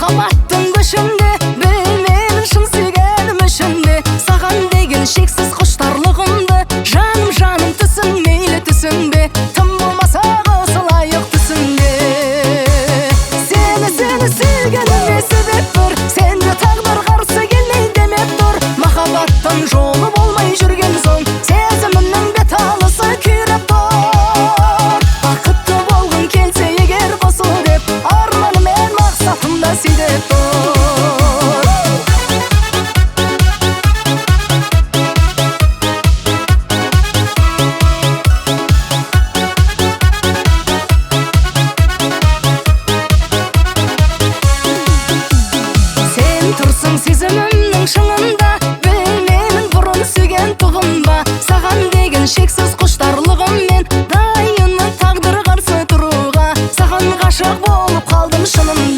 махаббаттың көшінде білмеймін шын сүйгенім үшінде саған деген шексіз құштарлығымды жаным жаным түсін мейлі түсінбе тым болмаса қосылайық түсінбе сені сүйгеніме себеп бір сенде тағдыр қарсы келмей демеп тұр махаббаттың жолы болмай жүрген соң сезімімнің бет алысы күйреп тұр бақытты болғың келсе егер қосыл деп арманым мен мақсатымда сүйдеп тұр тұрсың сезімімнің шыңында білмеймін бұрын сүйген тұғым ба саған деген шексіз құштарлығыммен дайынмын тағдыр қарсы тұруға саған ғашық болып қалдым шынымда